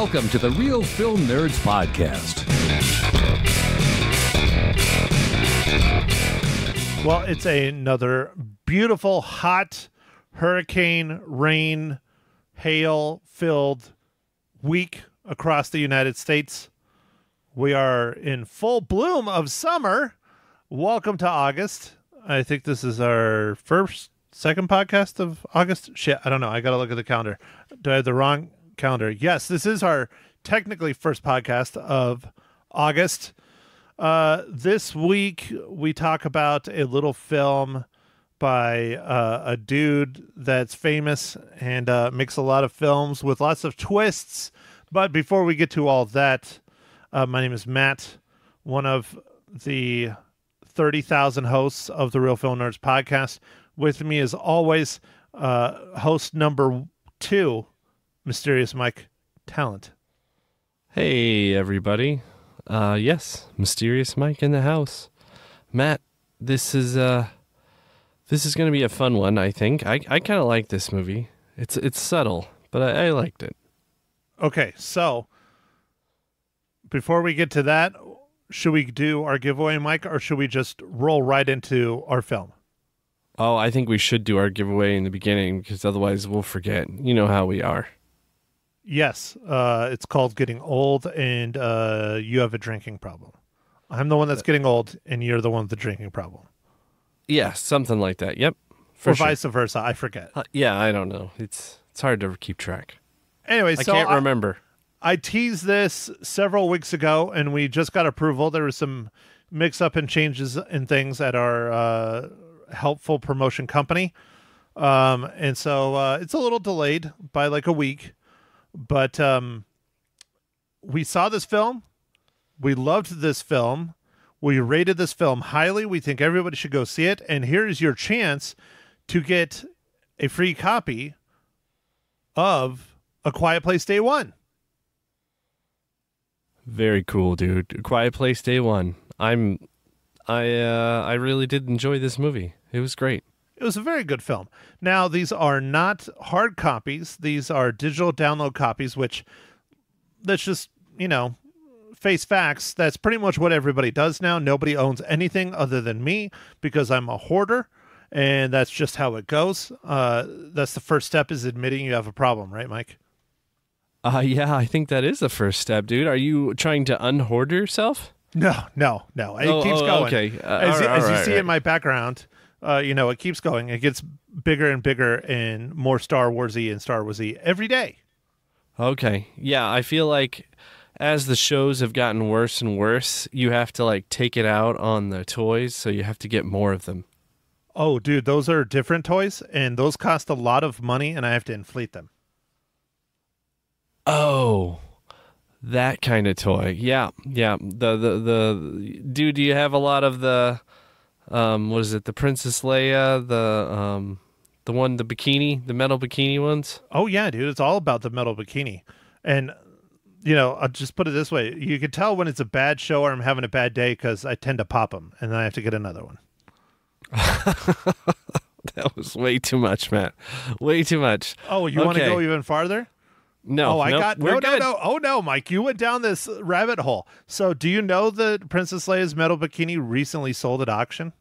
Welcome to the Real Film Nerds Podcast. Well, it's another beautiful, hot, hurricane, rain, hail-filled week across the United States. We are in full bloom of summer. Welcome to August. I think this is our second podcast of August. Shit, I don't know. I got to look at the calendar. Do I have the wrong calendar? Yes, this is our technically first podcast of August. This week, we talk about a little film by a dude that's famous and makes a lot of films with lots of twists. But before we get to all that, my name is Matt, one of the 30,000 hosts of the Real Film Nerds Podcast. With me, as always, host number 2, Mysterious Mike Talent. Hey, everybody. Yes, Mysterious Mike in the house. Matt, this is going to be a fun one, I think. I kind of like this movie. It's subtle, but I liked it. Okay, so before we get to that, should we do our giveaway, Mike, or should we just roll right into our film? Oh, I think we should do our giveaway in the beginning because otherwise we'll forget. You know how we are. Yes, it's called Getting Old, and you have a drinking problem. I'm the one that's getting old, and you're the one with the drinking problem. Yeah, something like that. Yep. Or vice versa. I forget. Yeah, I don't know. It's hard to keep track. Anyway, I can't remember. I teased this several weeks ago, and we just got approval. There was some mix-up and changes and things at our helpful promotion company. And so it's a little delayed by like a week. But we saw this film. We loved this film. We rated this film highly. We think everybody should go see it. And here's your chance to get a free copy of A Quiet Place Day One. Very cool, dude. A Quiet Place Day One. I really did enjoy this movie. It was great. It was a very good film. Now, these are not hard copies. These are digital download copies, which, let's just, face facts. That's pretty much what everybody does now. Nobody owns anything other than me because I'm a hoarder, and that's just how it goes. That's the first step, is admitting you have a problem, right, Mike? Yeah, I think that is the first step, dude. Are you trying to unhoard yourself? No. It keeps going. Okay. As you see in my background, it keeps going. It gets bigger and bigger and more Star Wars-y and Star Wars-y every day. Okay. Yeah, I feel like as the shows have gotten worse and worse, you have to take it out on the toys, so you have to get more of them. Oh, dude, those are different toys, and those cost a lot of money, and I have to inflate them. Oh, that kind of toy. Yeah. The dude, do you have a lot of the what is it? The Princess Leia, the bikini, the metal bikini ones? Oh yeah, dude, it's all about the metal bikini. And I'll just put it this way. You can tell when it's a bad show or I'm having a bad day because I tend to pop them and then I have to get another one. That was way too much, Matt. Way too much. Oh, you want to go even farther? No. No. Oh no, Mike, you went down this rabbit hole. So do you know that Princess Leia's metal bikini recently sold at auction?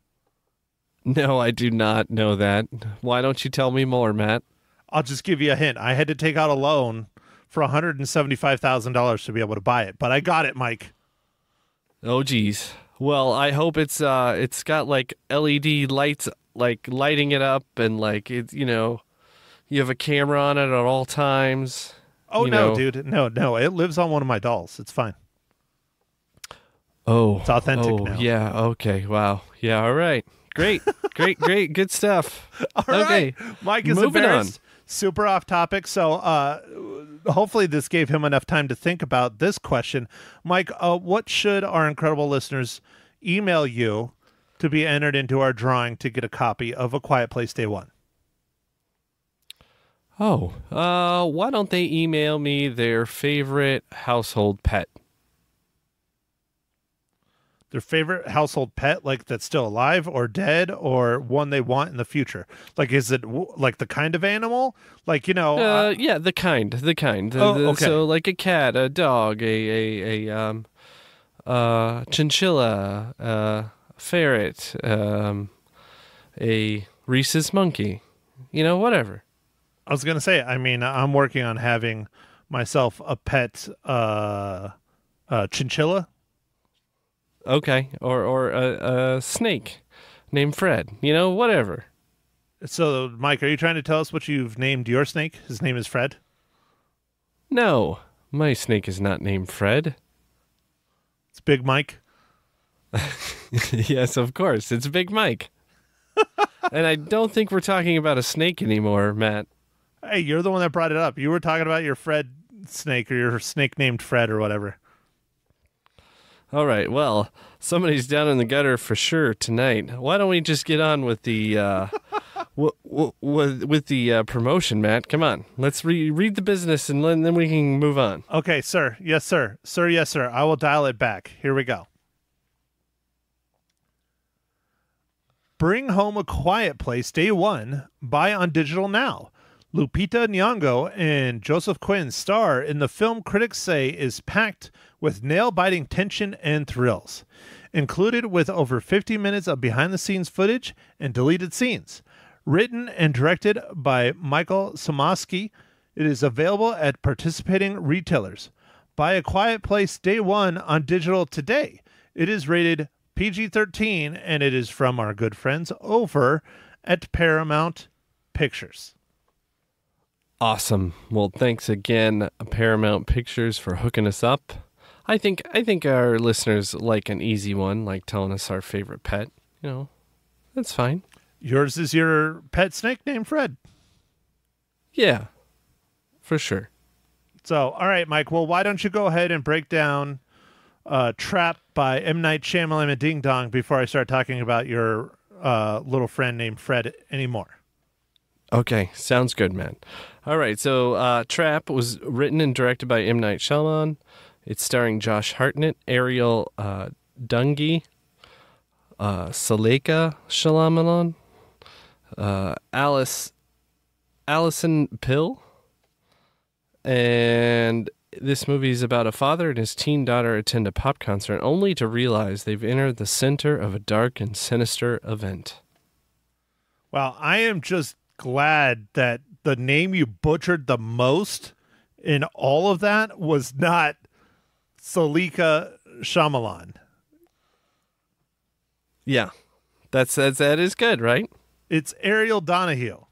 No, I do not know that. Why don't you tell me more, Matt? I'll just give you a hint. I had to take out a loan for $175,000 to be able to buy it, but I got it, Mike. Oh, geez. Well, I hope it's got LED lights lighting it up and you have a camera on it at all times. Oh no, dude. No. It lives on one of my dolls. It's fine. Oh. It's authentic now. Yeah, okay. Wow. Yeah, all right. Great. Good stuff. All right. Mike is moving embarrassed. on. Super off topic. So hopefully this gave him enough time to think about this question. Mike, what should our incredible listeners email you to be entered into our drawing to get a copy of A Quiet Place Day One? Oh, why don't they email me their favorite household pet? their favorite household pet, like that's still alive or dead, or one they want in the future? Like, is it like the kind of animal? Like, Yeah, the kind. Okay. So like a cat, a dog, a chinchilla, ferret, a rhesus monkey, whatever. I was gonna say, I mean, I'm working on having myself a pet chinchilla. Okay, or a snake named Fred, whatever. So, Mike, are you trying to tell us what you've named your snake? His name is Fred? No, my snake is not named Fred. It's Big Mike? Yes, of course, it's Big Mike. And I don't think we're talking about a snake anymore, Matt. Hey, you're the one that brought it up. You were talking about your Fred snake, or your snake named Fred, or whatever. All right, well, somebody's down in the gutter for sure tonight. Why don't we just get on with the with the promotion, Matt? Come on, let's read the business, and then we can move on. Okay, sir. Yes, sir. Sir, yes, sir. I will dial it back. Here we go. Bring home A Quiet Place Day 1. Buy on digital now. Lupita Nyong'o and Joseph Quinn star in the film critics say is packed with nail-biting tension and thrills. Included with over 50 minutes of behind-the-scenes footage and deleted scenes. Written and directed by Michael Somasky, it is available at participating retailers. Buy A Quiet Place Day 1 on digital today. It is rated PG-13, and it is from our good friends over at Paramount Pictures. Awesome. Well, thanks again, Paramount Pictures, for hooking us up. I think our listeners like an easy one, like telling us our favorite pet. That's fine. Yours is your pet snake named Fred. Yeah, for sure. So, all right, Mike. Well, why don't you go ahead and break down Trap by M. Night Shyamalan and Ding Dong before I start talking about your little friend named Fred anymore. Okay, sounds good, man. All right, so Trap was written and directed by M. Night Shyamalan. It's starring Josh Hartnett, Ariel Donoghue, Saleka Shyamalan, Allison Pill, and this movie is about a father and his teen daughter attend a pop concert only to realize they've entered the center of a dark and sinister event. Well, I am just glad that the name you butchered the most in all of that was not Saleka Shyamalan. Yeah, that is good, right? It's Ariel Donoghue.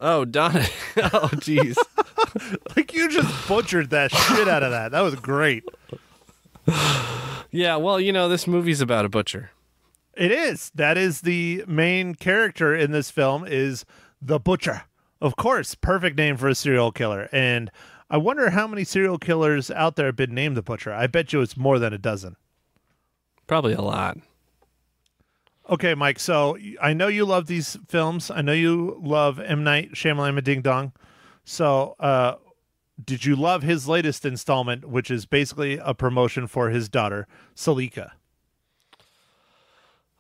Oh, Donna. Oh, jeez. Like, you just butchered that shit out of that. That was great. Yeah, well, this movie's about a butcher. It is. That is the main character in this film, is the Butcher. Of course, perfect name for a serial killer. And I wonder how many serial killers out there have been named the Butcher. I bet you it's more than a dozen. Probably a lot. Okay, Mike, so I know you love these films. I know you love M. Night Shyamalan and Ding Dong. So did you love his latest installment, which is basically a promotion for his daughter, Saleka?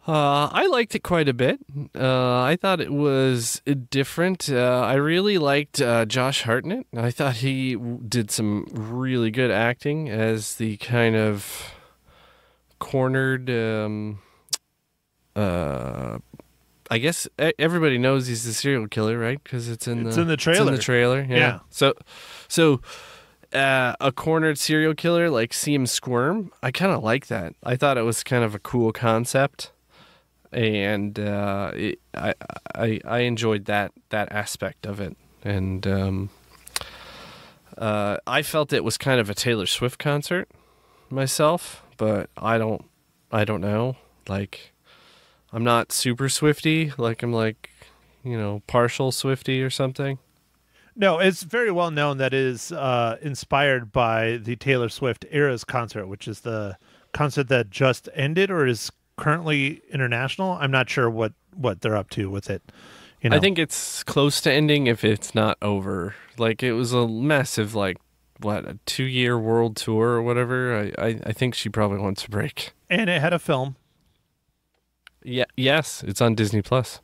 I liked it quite a bit. I thought it was different. I really liked Josh Hartnett. I thought he did some really good acting as the kind of cornered... I guess everybody knows he's the serial killer, right? Because it's in the trailer. It's in the trailer, yeah. So a cornered serial killer, like, see him squirm. I kind of like that. I thought it was kind of a cool concept, and I enjoyed that aspect of it. And I felt it was kind of a Taylor Swift concert myself, but I don't know, like. I'm not super Swifty, like I'm like, partial Swifty or something. No, it's very well known that it is inspired by the Taylor Swift Eras concert, which is the concert that just ended or is currently international. I'm not sure what they're up to with it. I think it's close to ending if it's not over. Like, it was a massive, like, a 2-year world tour or whatever. I think she probably wants a break. And it had a film. Yeah, yes, it's on Disney Plus.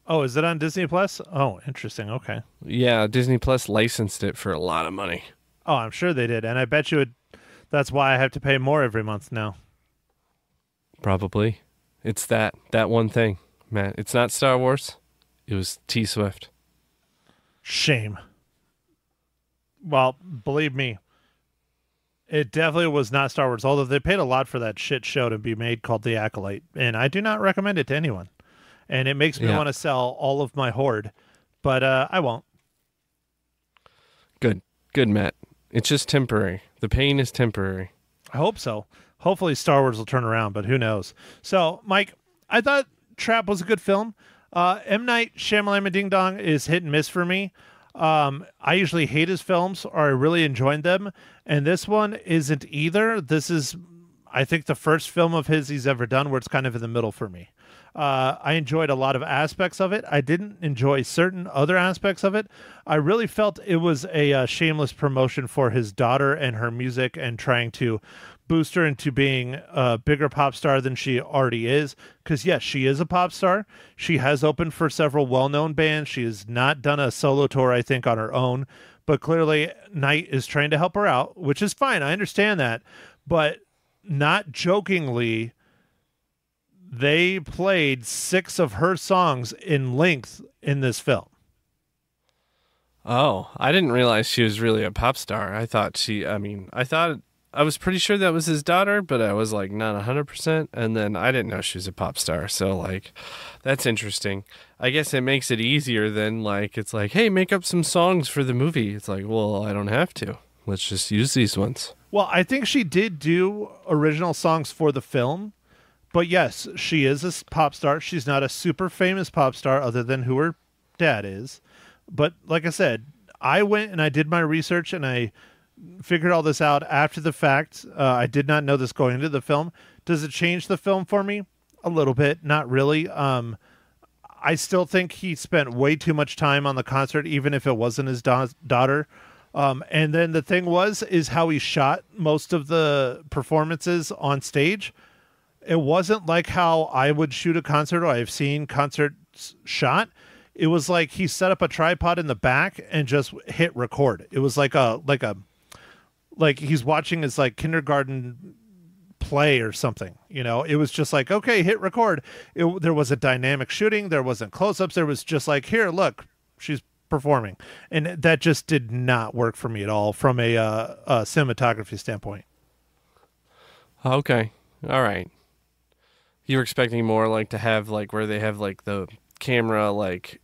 Oh, is it on Disney Plus? Oh, interesting. Okay. Yeah, Disney Plus licensed it for a lot of money. Oh, I'm sure they did. And I bet you that's why I have to pay more every month now. Probably. It's that one thing, Matt. It's not Star Wars. It was T Swift. Shame. Well, believe me, it definitely was not Star Wars, although they paid a lot for that shit show to be made called The Acolyte, and I do not recommend it to anyone. And it makes me want to sell all of my hoard, but I won't. Good, Matt. It's just temporary. The pain is temporary. I hope so. Hopefully Star Wars will turn around, but who knows? So, Mike, I thought Trap was a good film. M. Night Shyamalan Ding Dong is hit and miss for me. I usually hate his films, or I really enjoyed them, and this one isn't either. This is, I think, the first film of his he's ever done where it's kind of in the middle for me. I enjoyed a lot of aspects of it. I didn't enjoy certain other aspects of it. I really felt it was a shameless promotion for his daughter and her music, and trying to boost her into being a bigger pop star than she already is. Because yes, she is a pop star. She has opened for several well-known bands. She has not done a solo tour, I think, on her own. But clearly, Knight is trying to help her out, which is fine. I understand that. But not jokingly, they played 6 of her songs in length in this film. Oh, I didn't realize she was really a pop star. I was pretty sure that was his daughter, but I was like not 100%. And then I didn't know she was a pop star. So like, that's interesting. I guess it makes it easier than like, it's like, hey, make up some songs for the movie. It's like, well, I don't have to. Let's just use these ones. Well, I think she did do original songs for the film. But yes, she is a pop star. She's not a super famous pop star other than who her dad is. But like I said, I went and I did my research and I figured all this out after the fact. I did not know this going into the film. Does it change the film for me? A little bit, not really. I still think he spent way too much time on the concert, even if it wasn't his daughter. And then the thing is how he shot most of the performances on stage. It wasn't like how I would shoot a concert, or I've seen concerts shot. It was like he set up a tripod in the back and just hit record. It was like he's watching his like kindergarten play or something. You know, it was just like, okay, hit record. There was a dynamic shooting. There wasn't close-ups. There was just like, here, look, she's performing. And that just did not work for me at all from a cinematography standpoint. Okay. All right. You were expecting more like to have like where they have like the camera like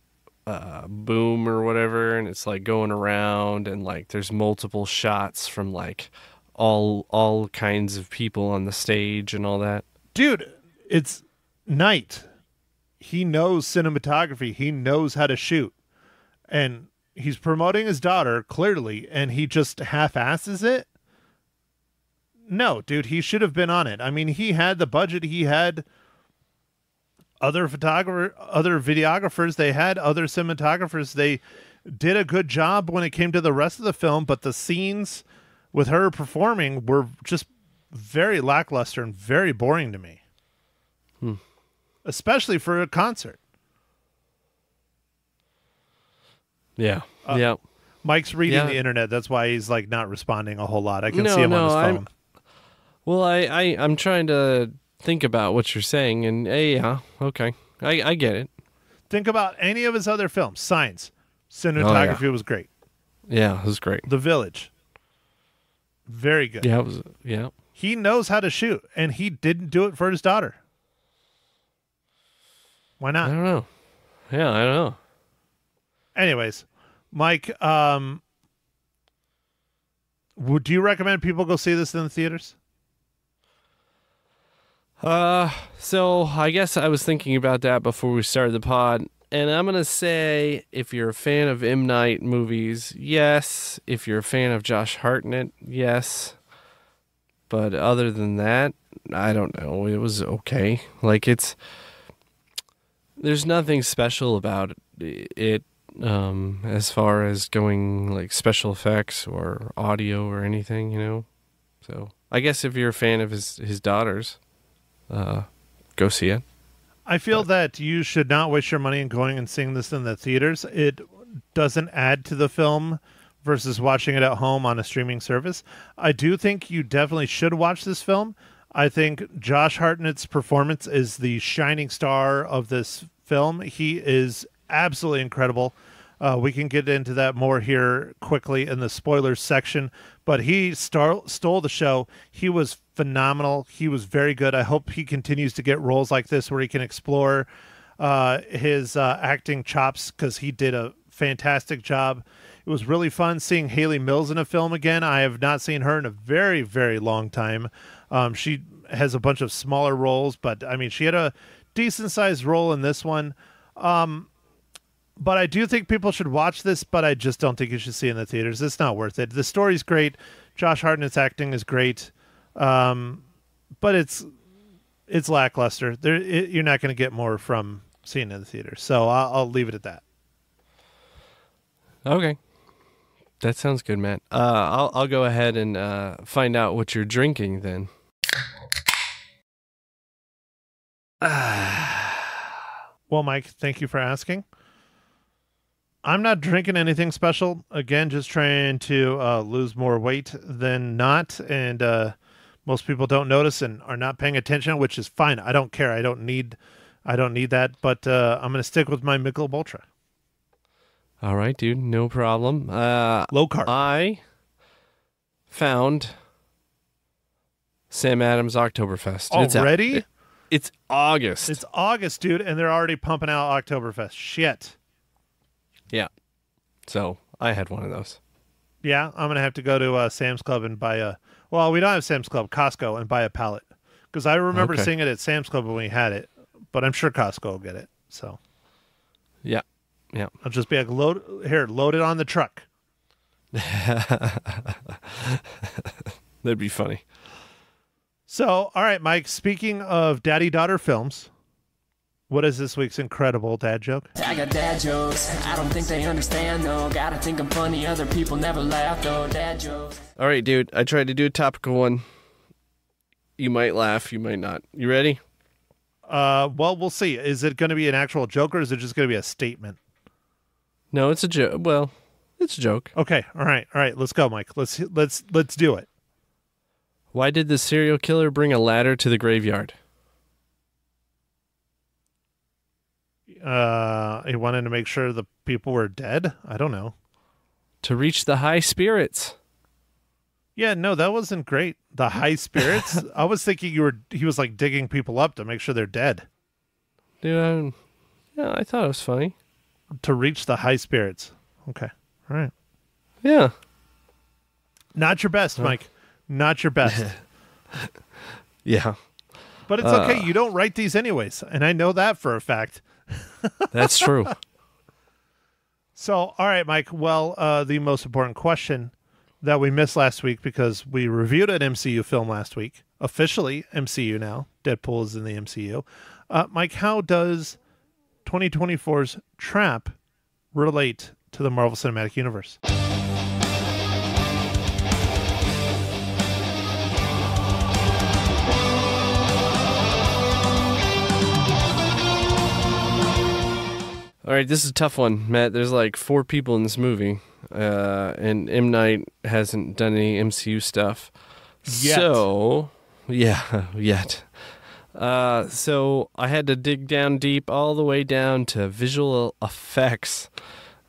boom or whatever, and it's like going around and like there's multiple shots from like all kinds of people on the stage and all that. Dude, it's Knight. He knows cinematography. He knows how to shoot. And he's promoting his daughter clearly, and he just half-asses it. No, dude, he should have been on it. I mean, he had the budget. He had other videographers. They had other cinematographers. They did a good job when it came to the rest of the film, but the scenes with her performing were just very lackluster and very boring to me. Especially for a concert. Yeah. Mike's reading the internet. That's why he's like not responding a whole lot. I can see him on his phone. Well, I'm trying to think about what you're saying, and yeah, okay. I get it. Think about any of his other films. Signs. Cinematography was great. Yeah, it was great. The Village. Very good. Yeah. He knows how to shoot, and he didn't do it for his daughter. Why not? I don't know. Yeah, I don't know. Anyways, Mike, would you recommend people go see this in the theaters? So I guess I was thinking about that before we started the pod, and I'm gonna say if you're a fan of M. Night movies, yes. If you're a fan of Josh Hartnett, yes. But other than that, I don't know. It was okay. Like there's nothing special about it. as far as going like special effects or audio or anything, you know. So I guess if you're a fan of his daughters, go see it. I feel that you should not waste your money in going and seeing this in the theaters. It doesn't add to the film versus watching it at home on a streaming service. I do think you definitely should watch this film. I think Josh Hartnett's performance is the shining star of this film. He is absolutely incredible. We can get into that more here quickly in the spoilers section, but he stole the show. He was phenomenal. He was very good. I hope he continues to get roles like this where he can explore his acting chops, because he did a fantastic job. It was really fun seeing Haley Mills in a film again. I have not seen her in a very, very long time. She has a bunch of smaller roles, but I mean, she had a decent sized role in this one. But I do think people should watch this, but I just don't think you should see it in the theaters. It's not worth it. The story's great. Josh Hartnett's acting is great. But it's lackluster. You're not going to get more from seeing it in the theater. So I'll leave it at that. Okay. That sounds good, Matt. I'll go ahead and find out what you're drinking then. Well, Mike, thank you for asking. I'm not drinking anything special. Again, just trying to lose more weight than not. And most people don't notice and are not paying attention, which is fine. I don't care. I don't need that. But I'm going to stick with my Michelob Ultra. All right, dude. No problem. Low carb. I found Sam Adams Oktoberfest. Already? It's August. It's August, dude, and they're already pumping out Oktoberfest. Shit. Yeah. So I had one of those. Yeah, I'm going to have to go to Sam's Club and buy well, we don't have Sam's Club, Costco, and buy a pallet. Because I remember seeing it at Sam's Club when we had it, but I'm sure Costco will get it. So. Yeah. Yeah. I'll just be like, load it on the truck. That'd be funny. So, all right, Mike, speaking of daddy-daughter films, what is this week's incredible dad joke? I got dad jokes. I don't think they understand, though. Gotta think I'm funny. Other people never laugh, though. Dad jokes. All right, dude. I tried to do a topical one. You might laugh. You might not. You ready? Well, we'll see. Is it going to be an actual joke, or is it just going to be a statement? No, it's a joke. Well, it's a joke. Okay. All right. Let's go, Mike. Let's do it. Why did the serial killer bring a ladder to the graveyard? He wanted to make sure the people were dead. I don't know. To reach the high spirits. Yeah, no, that wasn't great. The high spirits. I was thinking he was like digging people up to make sure they're dead. Dude, yeah, I thought it was funny. To reach the high spirits. Okay. All right. Yeah. Not your best, Mike. Not your best. Yeah. But it's okay. You don't write these anyways. And I know that for a fact. That's true. So, all right, Mike. Well, the most important question that we missed last week, because we reviewed an MCU film last week. Officially MCU now. Deadpool is in the MCU. Mike, how does 2024's Trap relate to the Marvel Cinematic Universe? All right, this is a tough one, Matt. There's like 4 people in this movie, and M. Night hasn't done any MCU stuff. Yet. So, yeah, yet. So I had to dig down deep, all the way down to visual effects,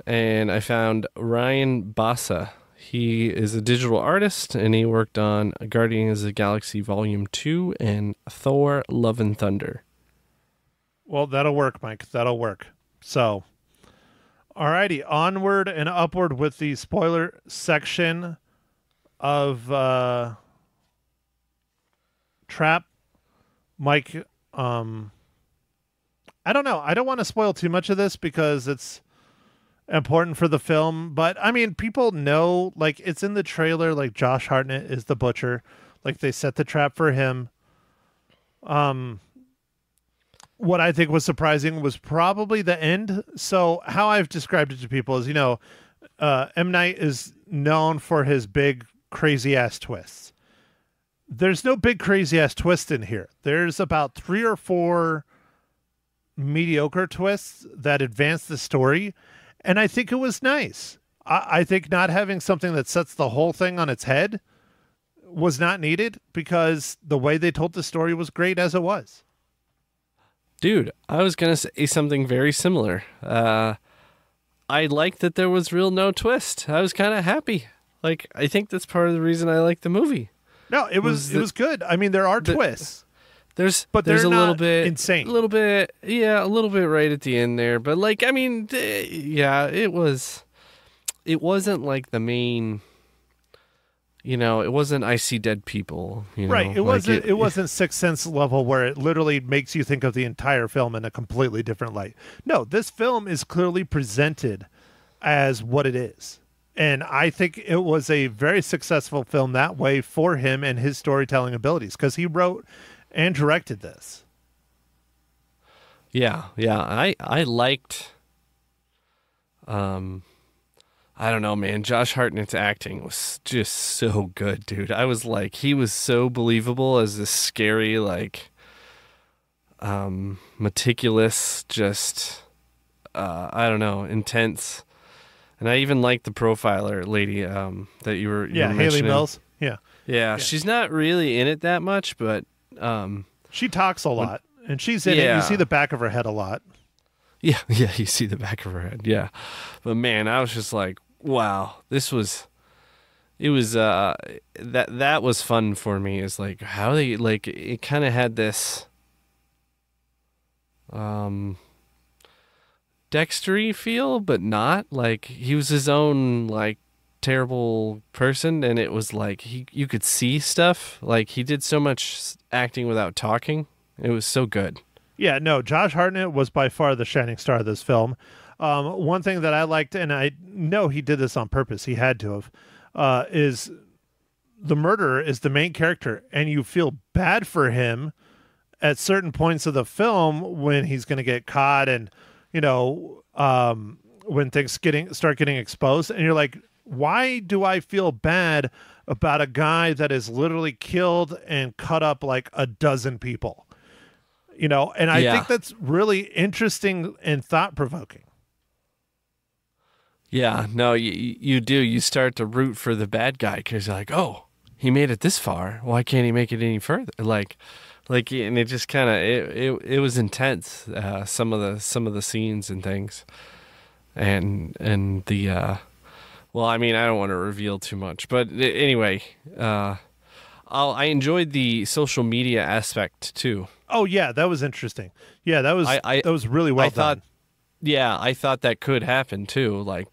and I found Ryan Bassa. He is a digital artist, and he worked on Guardians of the Galaxy Volume 2 and Thor: Love and Thunder. Well, that'll work, Mike. That'll work. So, alrighty, onward and upward with the spoiler section of Trap. Mike, I don't know. I don't want to spoil too much of this because it's important for the film. But, I mean, people know, like, it's in the trailer, like, Josh Hartnett is the butcher. Like, they set the trap for him. what I think was surprising was probably the end. So how I've described it to people is, M. Night is known for his big crazy ass twists. There's no big crazy ass twist in here. There's about 3 or 4 mediocre twists that advance the story, and I think it was nice. I think not having something that sets the whole thing on its head was not needed, because the way they told the story was great as it was. Dude, I was going to say something very similar. I liked that there was no twist. I was kind of happy. Like, I think that's part of the reason I like the movie. No, it was good. I mean, there are twists. There's a little bit insane. A little bit right at the end there. But like, I mean, yeah, it wasn't like the main, it wasn't I See Dead People, Right. It wasn't Sixth Sense level where it literally makes you think of the entire film in a completely different light. No, this film is clearly presented as what it is. And I think it was a very successful film that way for him and his storytelling abilities, because he wrote and directed this. Yeah. I liked, I don't know, man. Josh Hartnett's acting was just so good, dude. I was like, he was so believable as this scary, like, meticulous, just, I don't know, intense. And I even liked the profiler lady that you were Haley mentioning. Mills. Yeah, she's not really in it that much, but she talks a lot, and she's in it. You see the back of her head a lot. Yeah, you see the back of her head. Yeah, but man, I was just like, wow, that was fun for me. Is like how they like it kind of had this Dexter-y feel, but not like he was his own like terrible person, and it was like you could see stuff. Like he did so much acting without talking. It was so good. Yeah, no, Josh Hartnett was by far the shining star of this film. One thing that I liked, and I know he did this on purpose, he had to have, is the murderer is the main character, and you feel bad for him at certain points of the film when he's going to get caught, and when things start getting exposed, and you're like, why do I feel bad about a guy that is literally killed and cut up like a dozen people? And I think that's really interesting and thought-provoking. Yeah, no, you do. You start to root for the bad guy because you're like, oh, he made it this far. Why can't he make it any further? Like, and it just kind of it was intense. Some of the scenes and things, and the well, I mean, I don't want to reveal too much, but anyway, I enjoyed the social media aspect too. Oh yeah, that was interesting. Yeah, that was really well done. I thought that could happen too. Like,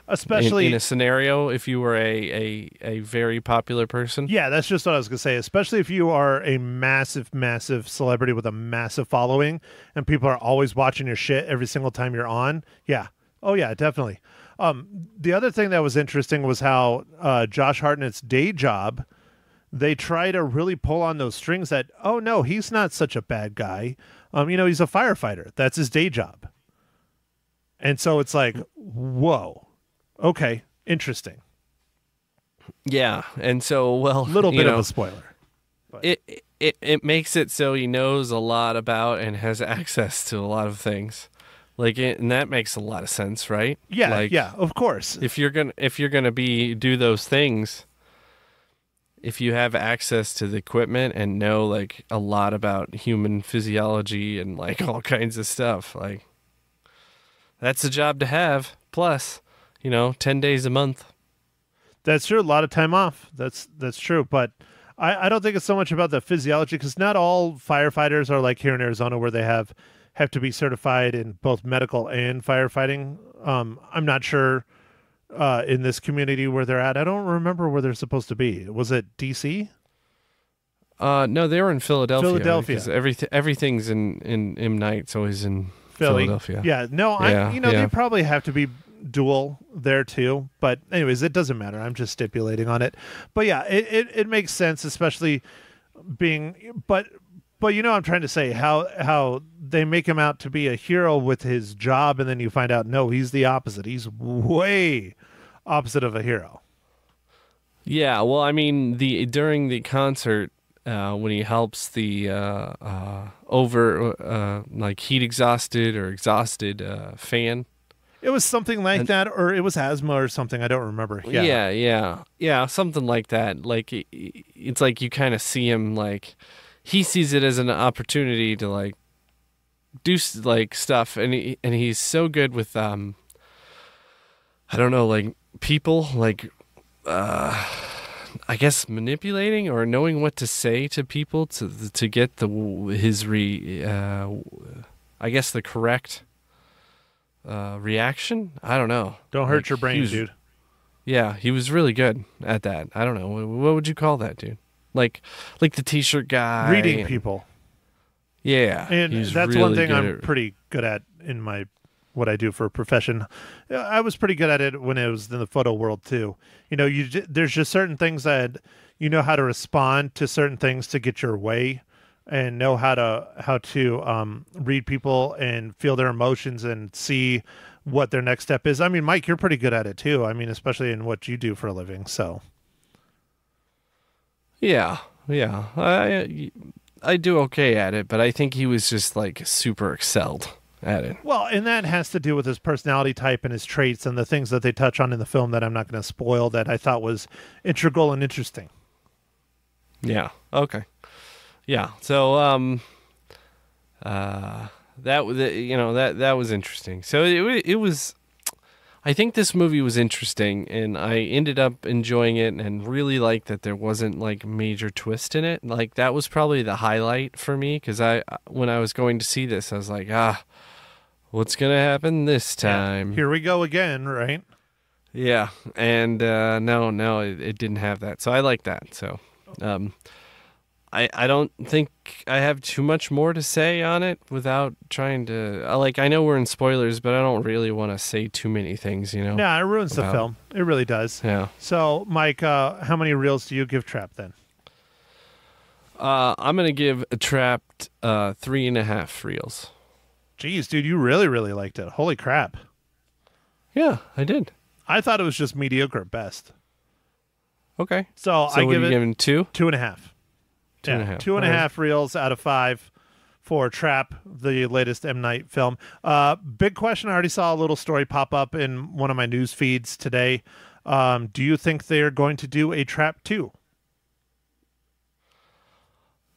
especially in a scenario if you were a very popular person. Yeah, that's just what I was gonna say. Especially if you are a massive, massive celebrity with a massive following, and people are always watching your shit every single time you're on. Yeah. Oh yeah, definitely. The other thing that was interesting was how Josh Hartnett's day job, they try to really pull on those strings that, oh no, he's not such a bad guy. He's a firefighter. That's his day job. And so it's like, whoa, okay, interesting. Yeah, and so, well, a little bit of a spoiler. But it makes it so he knows a lot about and has access to a lot of things. Like, and that makes a lot of sense, right? Yeah, like, yeah, of course. If you're gonna do those things, if you have access to the equipment and know like a lot about human physiology and like all kinds of stuff, like that's a job to have. Plus, 10 days a month. That's true. A lot of time off. That's true. But I don't think it's so much about the physiology, because not all firefighters are like here in Arizona where they have to be certified in both medical and firefighting. I'm not sure in this community where they're at. I don't remember where they're supposed to be. Was it DC? No, they were in Philadelphia. Philadelphia. Everything's in M. Night's always in Philly. Philadelphia. Yeah. No, they probably have to be dual there too. But anyways, it doesn't matter. I'm just stipulating on it. But yeah, it makes sense, especially being. But But you know what I'm trying to say, how they make him out to be a hero with his job, and then you find out, no, he's the opposite. He's way opposite of a hero. Yeah, well, I mean, during the concert, when he helps the like heat exhausted or exhausted fan. It was something like that, or it was asthma or something. I don't remember. Yeah, something like that. Like it's like you kind of see him like he sees it as an opportunity to like do like stuff, and he's so good with I don't know, like people, like I guess manipulating or knowing what to say to people to get I guess the correct reaction. I don't know. Don't hurt your brain, dude. Yeah, he was really good at that. I don't know. What would you call that, dude? Like the t-shirt guy. Reading people. Yeah. And that's really one thing I'm pretty good at in what I do for a profession. I was pretty good at it when it was in the photo world too. You know, there's just certain things that you know how to respond to certain things to get your way, and know how to read people and feel their emotions and see what their next step is. I mean, Mike, you're pretty good at it too. I mean, especially in what you do for a living. So, yeah, I do okay at it, but I think he was just like super excelled at it. Well, and that has to do with his personality type and his traits and the things that they touch on in the film that I'm not going to spoil, that I thought was integral and interesting. Yeah. Okay. Yeah. So, that was interesting. So it was. I think this movie was interesting, and I ended up enjoying it, and really liked that there wasn't like major twist in it. Like that was probably the highlight for me, because when I was going to see this, I was like, what's gonna happen this time? Yeah. Here we go again, right? Yeah, and no, it didn't have that, so I like that. So, I don't think I have too much more to say on it without trying to... I know we're in spoilers, but I don't really want to say too many things, you know? No, it ruins the film. It really does. Yeah. So, Mike, how many reels do you give Trapped then? I'm going to give Trapped 3.5 reels. Jeez, dude, you really, really liked it. Holy crap. Yeah, I did. I thought it was just mediocre at best. Okay. So I give it... giving 2? 2.5. 2.5. 2.5 reels out of 5 for Trap, the latest M. Night film. Big question. I already saw a little story pop up in one of my news feeds today. Do you think they're going to do a Trap 2?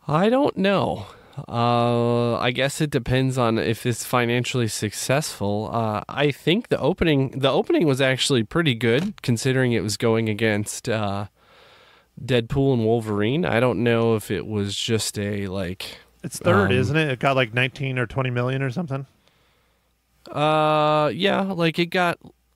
I don't know. I guess it depends on if it's financially successful. I think the opening was actually pretty good, considering it was going against Deadpool and Wolverine. I don't know if it was just it's third, isn't it? It got like 19 or 20 million or something. Yeah,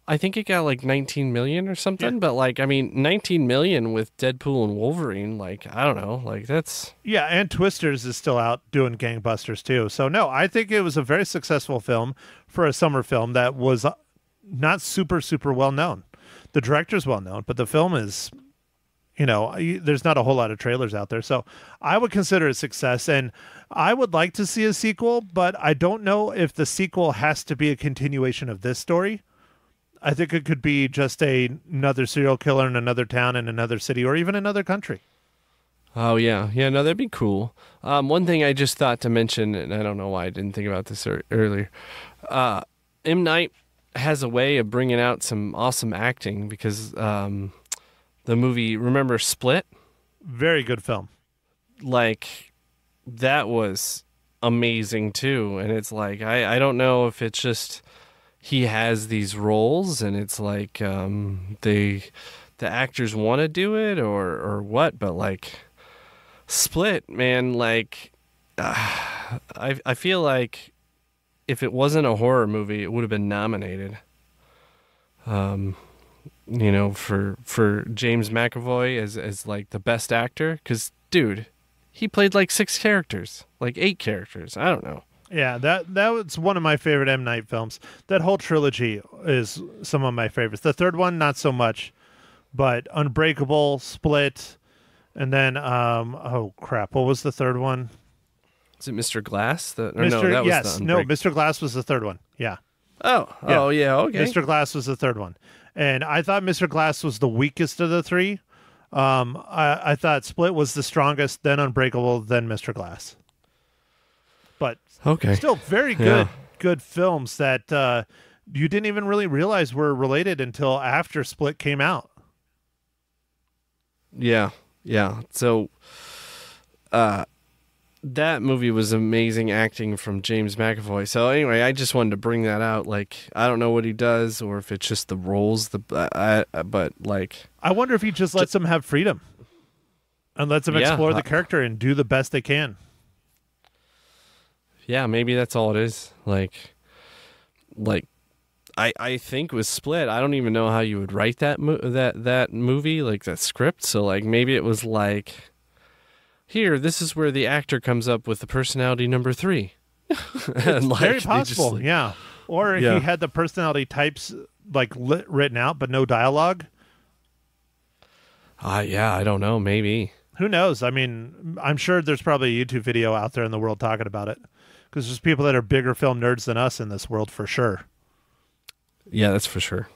I think it got like 19 million or something, but 19 million with Deadpool and Wolverine, I don't know, that's... Yeah, and Twisters is still out doing gangbusters too. So no, I think it was a very successful film for a summer film that was not super, super well known. The director's well known, but the film is... there's not a whole lot of trailers out there. So I would consider it a success, and I would like to see a sequel, but I don't know if the sequel has to be a continuation of this story. I think it could be just another serial killer in another town, in another city, or even another country. Oh, yeah. Yeah, no, that'd be cool. One thing I just thought to mention, and I don't know why I didn't think about this earlier, M. Night has a way of bringing out some awesome acting, because... the movie, remember Split? Very good film. That was amazing too. And it's I don't know if it's just he has these roles and it's the actors want to do it or what, but Split, man, I feel like if it wasn't a horror movie, it would have been nominated. For James McAvoy as the best actor, because dude, he played 6 characters, 8 characters. I don't know. Yeah, that was one of my favorite M. Night films. That whole trilogy is some of my favorites. The third one, not so much, but Unbreakable, Split, and then oh crap, what was the third one? Is it Mr. Glass? Mr. Glass was the third one. Yeah. Oh, yeah, okay. Mr. Glass was the third one. And I thought Mr. Glass was the weakest of the three. I thought Split was the strongest, then Unbreakable, then Mr. Glass. But still very good films that you didn't even really realize were related until after Split came out. Yeah. So, that movie was amazing acting from James McAvoy. So anyway, I just wanted to bring that out. Like, I don't know what he does or if it's just the roles, but like, I wonder if he just lets them have freedom and lets them explore the character and do the best they can. Yeah, maybe that's all it is. Like I think with Split, I don't even know how you would write that movie, like that script. So like maybe it was like, here, this is where the actor comes up with the personality number 3. And like, very possible, yeah. Or he had the personality types like written out, but no dialogue. Yeah, I don't know. Maybe. Who knows? I mean, I'm sure there's probably a YouTube video out there in the world talking about it, because there's people that are bigger film nerds than us in this world for sure. Yeah, that's for sure.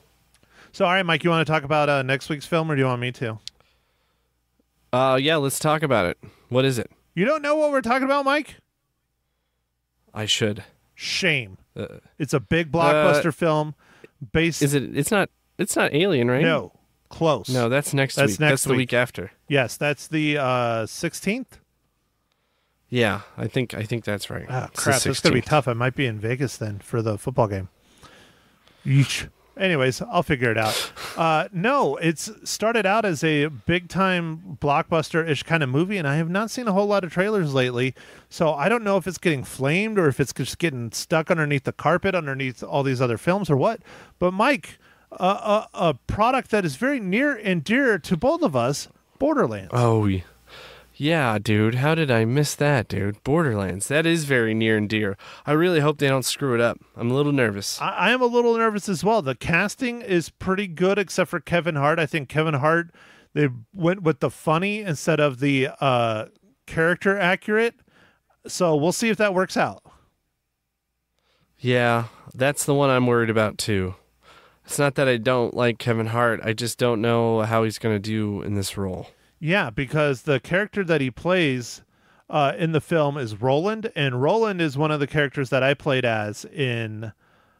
So, all right, Mike, you want to talk about next week's film, or do you want me to? Yeah, let's talk about it. What is it? You don't know what we're talking about, Mike? I should. Shame. It's a big blockbuster film based. Is it? It's not Alien, right? No, close. No, that's next week. That's the week after. Yes, that's the 16th. Yeah, I think that's right. Oh, crap, that's gonna be tough. I might be in Vegas then for the football game. Yeesh. Anyways, I'll figure it out. No, it's started out as a big-time blockbuster-ish kind of movie, and I have not seen a whole lot of trailers lately, so I don't know if it's getting flamed or if it's just getting stuck underneath the carpet, underneath all these other films or what. But, Mike, a product that is very near and dear to both of us, Borderlands. Oh, yeah, dude. How did I miss that, dude? Borderlands. That is very near and dear. I really hope they don't screw it up. I'm a little nervous. I am a little nervous as well. The casting is pretty good except for Kevin Hart. I think Kevin Hart, they went with the funny instead of the character accurate. So we'll see if that works out. Yeah, that's the one I'm worried about too. It's not that I don't like Kevin Hart. I just don't know how he's going to do in this role. Yeah, because the character that he plays in the film is Roland, and Roland is one of the characters that I played as in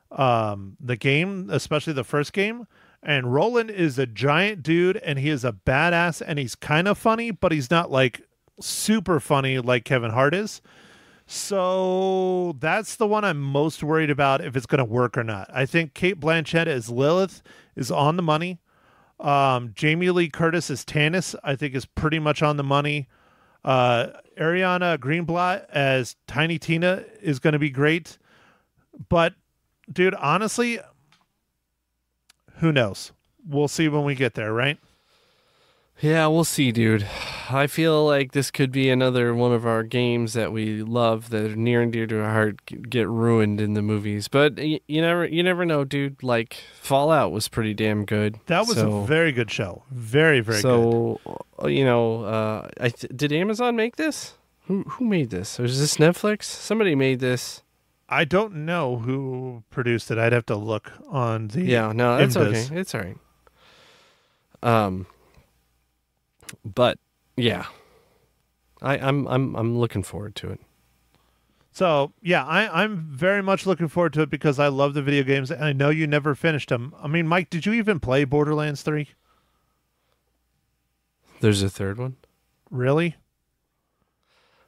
the game, especially the first game. And Roland is a giant dude, and he is a badass, and he's kind of funny, but he's not like super funny like Kevin Hart is. So that's the one I'm most worried about if it's going to work or not. I think Cate Blanchett as Lilith is on the money. Jamie Lee Curtis as Tannis, I think, is pretty much on the money. Ariana Greenblatt as Tiny Tina is going to be great. But, dude, honestly, who knows? We'll see when we get there, right? Yeah, we'll see, dude. I feel like this could be another one of our games that we love that are near and dear to our heart get ruined in the movies. But you never know, dude. Like Fallout was pretty damn good. That was a very good show. Very, very good. So, did Amazon make this? Who made this? Or is this Netflix? Somebody made this. I don't know who produced it. I'd have to look on the. Yeah, no, that's okay. It's all right. But yeah, I'm looking forward to it. So yeah, I'm very much looking forward to it because I love the video games, and I know you never finished them. I mean, Mike, did you even play Borderlands 3? There's a third one? Really?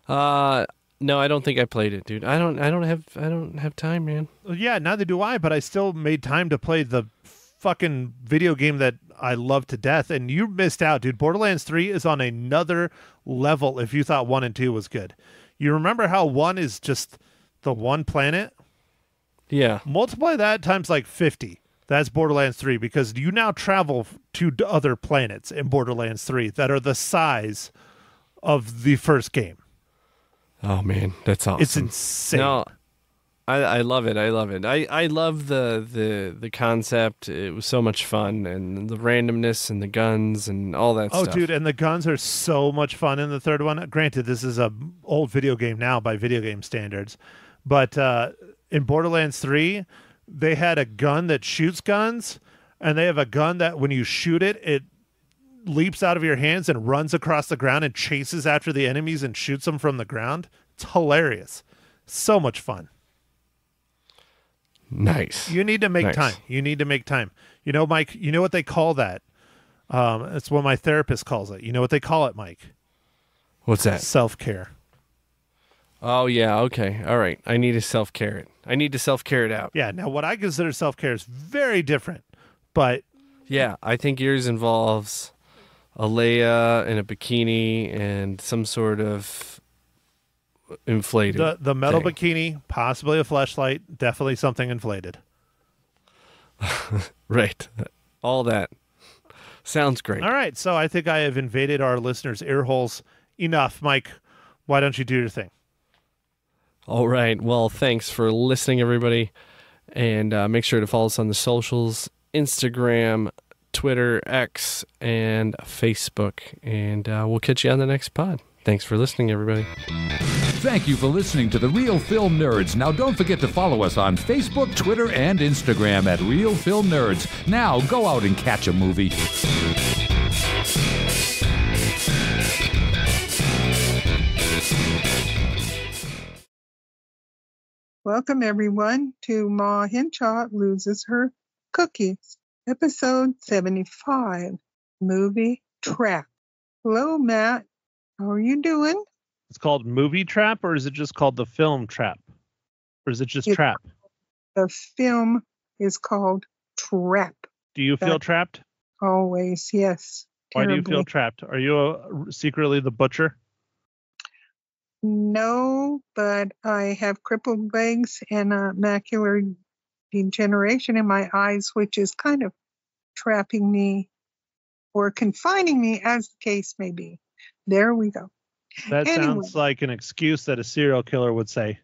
No, I don't think I played it, dude. I don't have time, man. Yeah, neither do I, but I still made time to play the fucking video game that I love to death, and you missed out, dude. Borderlands 3 is on another level if you thought 1 and 2 was good. You remember how 1 is just the one planet? Yeah. Multiply that times like 50. That's Borderlands 3, because you now travel to other planets in Borderlands 3 that are the size of the first game. Oh, man, that's awesome. It's insane. No, I love it. I love it. I love the concept. It was so much fun, and the randomness and the guns and all that stuff. Oh, dude, and the guns are so much fun in the third one. Granted, this is a old video game now by video game standards, but in Borderlands 3, they had a gun that shoots guns, and they have a gun that when you shoot it, it leaps out of your hands and runs across the ground and chases after the enemies and shoots them from the ground. It's hilarious. So much fun. Nice. You need to make time. You need to make time. You know, Mike, you know what they call that? It's what my therapist calls it. You know what they call it, Mike? What's that? Self-care. Oh, yeah. Okay. All right. I need to self-care it. I need to self-care it out. Yeah. Now, what I consider self-care is very different, but... Yeah, I think yours involves a Leia in a bikini and some sort of inflated. The metal thing. bikini, possibly a fleshlight, definitely something inflated. Right. All that. Sounds great. All right, so I think I have invaded our listeners' ear holes enough. Mike, why don't you do your thing? All right. Well, thanks for listening, everybody. And make sure to follow us on the socials, Instagram, Twitter, X, and Facebook. And we'll catch you on the next pod. Thanks for listening, everybody. Thank you for listening to The Real Film Nerds. Now, don't forget to follow us on Facebook, Twitter, and Instagram at Real Film Nerds. Now, go out and catch a movie. Welcome, everyone, to Ma Hinshaw Loses Her Cookies, episode 75, movie Trap. Hello, Matt. How are you doing? It's called Movie Trap, or is it just called The Film Trap? Or is it just Trap? The film is called Trap. Do you feel trapped? Always, yes. Why do you Terribly. feel trapped? Are you secretly the butcher? No, but I have crippled legs and a macular degeneration in my eyes, which is kind of trapping me or confining me, as the case may be. There we go. That Anyway. sounds like an excuse that a serial killer would say.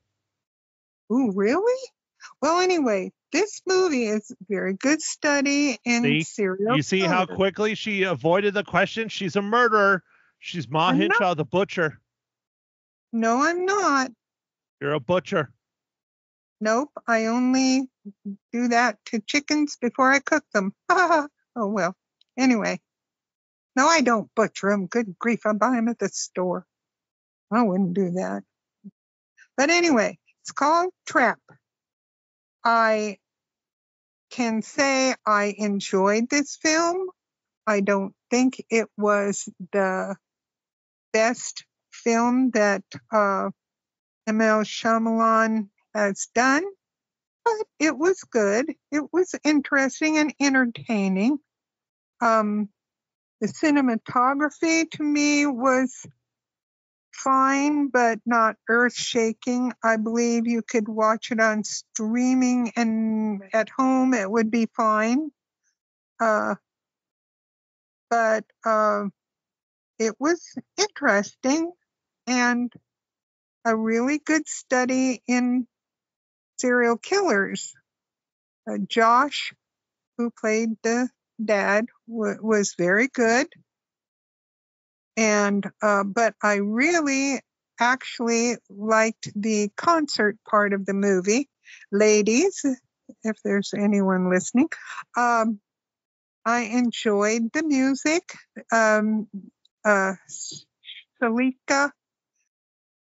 Ooh, really? Well, anyway, this movie is a very good study in See? serial You see how killers. quickly she avoided the question? She's a murderer. She's Ma I'm Hinshaw, the butcher. No, I'm not. You're a butcher. Nope, I only do that to chickens before I cook them. Oh, well. Anyway. No, I don't butcher them. Good grief, I buy them at the store. I wouldn't do that. But anyway, it's called Trap. I can say I enjoyed this film. I don't think it was the best film that M.L. Shyamalan has done, but it was good. It was interesting and entertaining. The cinematography to me was fine, but not earth-shaking. I believe you could watch it on streaming and at home it would be fine. But it was interesting and a really good study in serial killers. Josh, who played the dad, was very good. And but I really actually liked the concert part of the movie. Ladies, if there's anyone listening, I enjoyed the music. Saleka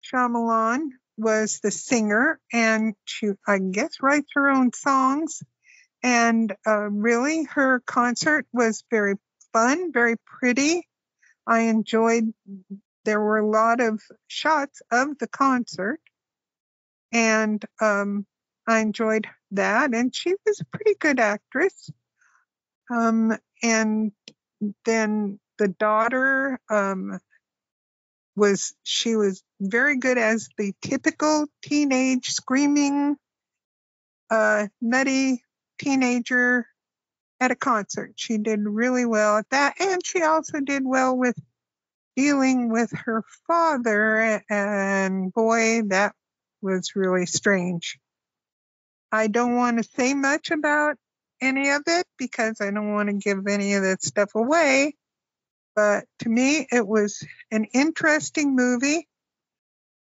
Shyamalan was the singer, and she, I guess, writes her own songs. And really, her concert was very fun, very pretty. I enjoyed, there were a lot of shots of the concert, and I enjoyed that. And she was a pretty good actress. And then the daughter was very good as the typical teenage screaming, nutty teenager at a concert. She did really well at that, and she also did well with dealing with her father, and boy, that was really strange. I don't want to say much about any of it because I don't want to give any of that stuff away. But to me, it was an interesting movie.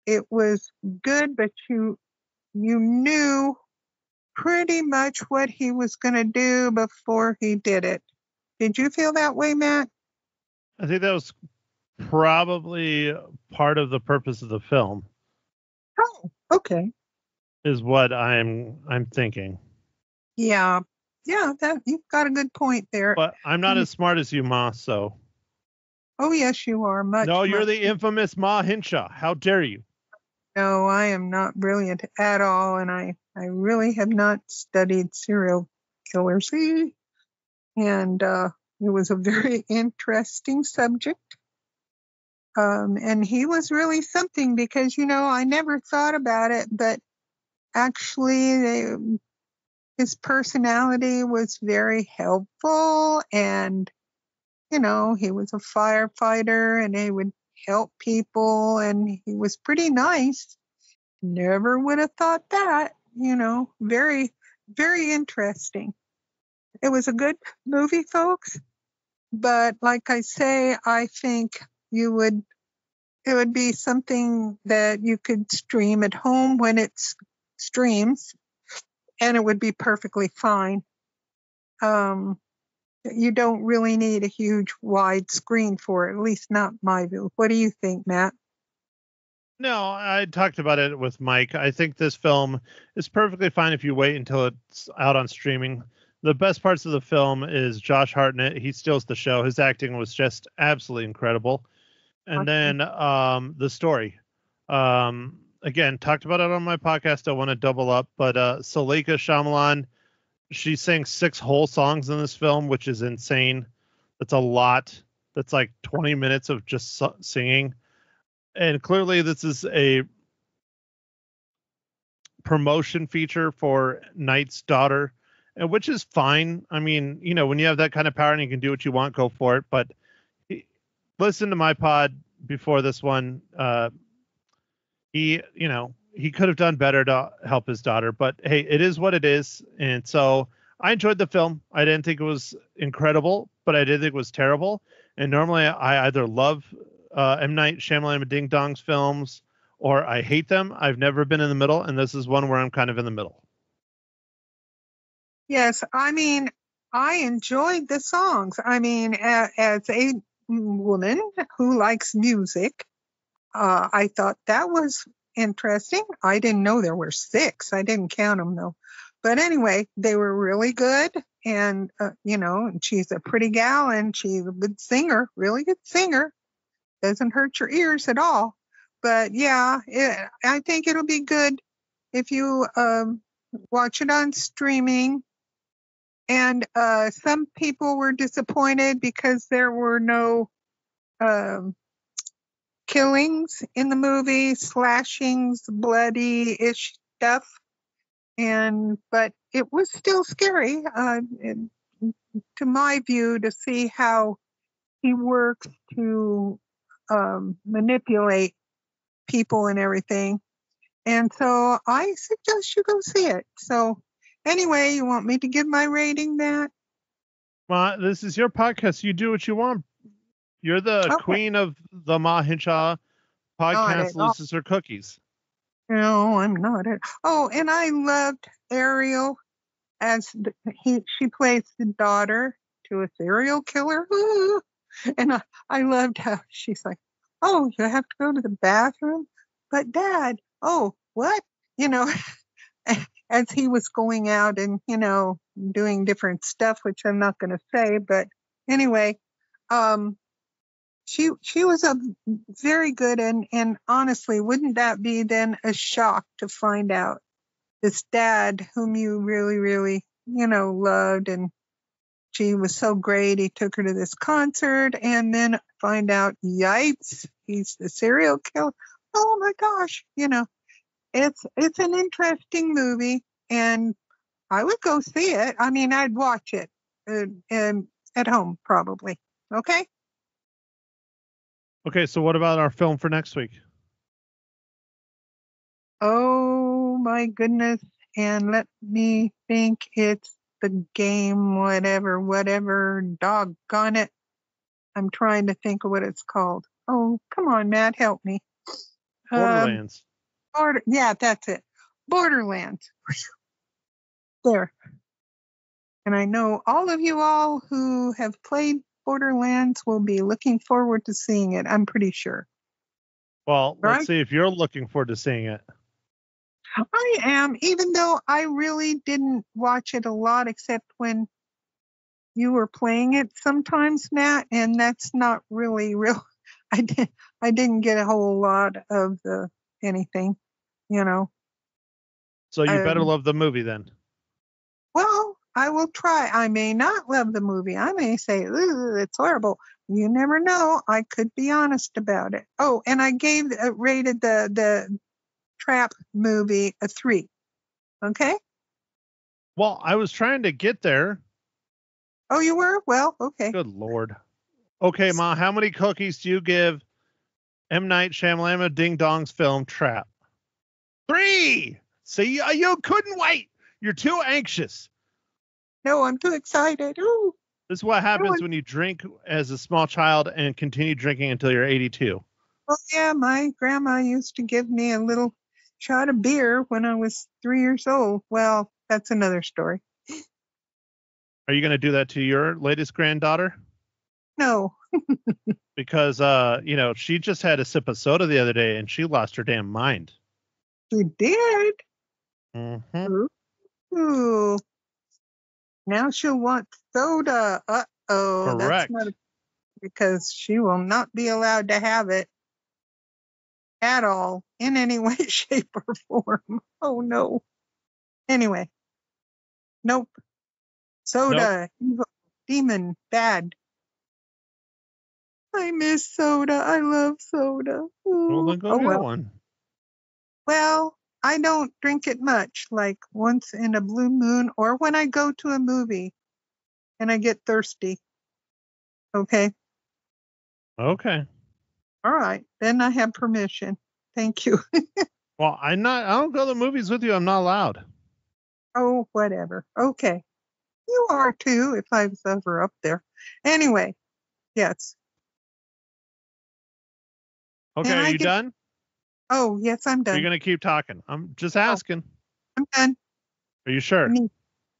It was good, but you knew pretty much what he was going to do before he did it. Did you feel that way, Matt? I think that was probably part of the purpose of the film. Oh, okay. Is what I'm thinking. Yeah, that you've got a good point there. But I'm not as smart as you, Ma. So. Oh yes, you are much. No, you're much. the infamous Ma Hinshaw. How dare you? No, I am not brilliant at all, and I really have not studied serial killers. And it was a very interesting subject. And he was really something because, I never thought about it, but actually his personality was very helpful, and, he was a firefighter and he would help people, and he was pretty nice. Never would have thought that, very, very interesting. It was a good movie, folks. But like I say, I think it would be something that you could stream at home when it streams, and it would be perfectly fine. You don't really need a huge wide screen for it, at least not my view. What do you think, Matt? No, I talked about it with Mike. I think this film is perfectly fine if you wait until it's out on streaming. The best parts of the film is Josh Hartnett. He steals the show. His acting was just absolutely incredible. And then the story. Again, talked about it on my podcast. I want to double up. But Saleka Shyamalan, she sang 6 whole songs in this film, which is insane. That's a lot. That's like 20 minutes of just singing. And clearly this is a promotion feature for Knight's daughter, which is fine. I mean, when you have that kind of power and you can do what you want, go for it. But listen to my pod before this one. He could have done better to help his daughter, but hey, it is what it is. And so I enjoyed the film. I didn't think it was incredible, but I did think it was terrible. And normally I either love M. Night Shyamalan and Ding Dong's films, or I hate them. I've never been in the middle, and this is one where I'm kind of in the middle. Yes, I mean, I enjoyed the songs. I mean, as a woman who likes music, I thought that was interesting. I didn't know there were 6. I didn't count them, though. But anyway, they were really good. And, she's a pretty gal, and she's a good singer, really good singer. Doesn't hurt your ears at all. But yeah, I think it'll be good if you watch it on streaming. And some people were disappointed because there were no killings in the movie, slashings, bloody-ish stuff. But it was still scary, to my view, to see how he works to manipulate people and everything. And so I suggest you go see it. So anyway, you want me to give my rating, Matt? Ma, this is your podcast. You do what you want. You're the queen of the Ma Hinshaw podcast. Loses her cookies. No, I'm not. Oh, and I loved Ariel as she plays the daughter to a serial killer. Ooh. And I loved how she's like, "Oh, you have to go to the bathroom? But Dad, oh, what?" As he was going out and, doing different stuff, which I'm not going to say. But anyway, she was a very good. And honestly, wouldn't that be then a shock to find out this dad whom you really, really, loved, and she was so great. He took her to this concert and then find out, yikes, he's the serial killer. Oh my gosh. It's an interesting movie, and I would go see it. I mean, I'd watch it at home probably. Okay. Okay. So what about our film for next week? Oh my goodness. and let me think. It's the game, whatever, doggone it. I'm trying to think of what it's called. Oh, come on, Matt, help me. Borderlands. Yeah, that's it. Borderlands. There. And I know all of you all who have played Borderlands will be looking forward to seeing it. I'm pretty sure. Well, Right? let's see if you're looking forward to seeing it. I am, even though I really didn't watch it a lot except when you were playing it sometimes, Matt, and that's not really real. I didn't get a whole lot of anything, you know. So you better love the movie then. Well, I will try. I may not love the movie. I may say, "Ooh, it's horrible." You never know. I could be honest about it. Oh, and I rated the Trap movie a 3. Okay. Well, I was trying to get there. Oh, you were? Well, okay. Good Lord. Okay, Ma, how many cookies do you give M. Night Shyamalan Ding Dong's film Trap? 3! See, you couldn't wait. You're too anxious. No, I'm too excited. Ooh. This is what happens when you drink as a small child and continue drinking until you're 82. Oh, yeah, my grandma used to give me a little shot of beer when I was 3 years old. Well, that's another story. Are you going to do that to your latest granddaughter? No. Because, she just had a sip of soda the other day and she lost her damn mind. She did? Mm-hmm. Ooh. Now she'll want soda. Uh-oh. Correct. That's not because she will not be allowed to have it at all in any way, shape, or form. Oh, no. Anyway. Nope. Soda. Nope. Evil. Demon. Bad. I miss soda. I love soda. Ooh. Well, then go get one. Well, I don't drink it much, like once in a blue moon or when I go to a movie and I get thirsty. Okay. Okay. All right. Then I have permission. Thank you. Well, I don't go to the movies with you. I'm not allowed. Oh, whatever. Okay. You are too, if I was ever up there. Anyway, yes. Okay, are you done? Oh, yes, I'm done. You're going to keep talking. I'm just asking. I'm done. Are you sure? Yes.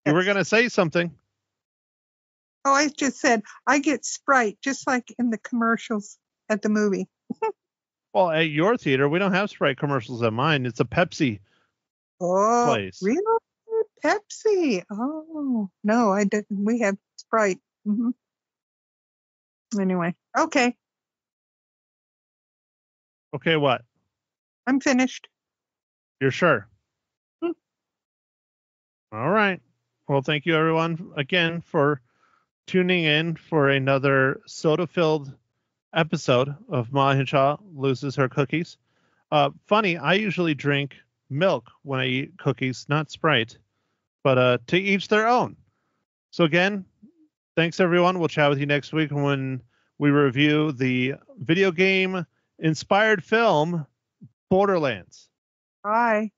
You were going to say something. Oh, I just said I get Sprite just like in the commercials at the movie. Well, at your theater, we don't have Sprite commercials at mine. It's a Pepsi place. Really? Pepsi? Oh, no, I didn't. We have Sprite. Mm-hmm. Anyway, okay. Okay, what? I'm finished. You're sure? All right. Well, thank you, everyone, again, for tuning in for another soda-filled episode of Ma Hinshaw Loses Her Cookies. Funny, I usually drink milk when I eat cookies, not Sprite, but to each their own. So again, thanks, everyone. We'll chat with you next week when we review the video game-inspired film Borderlands. Bye.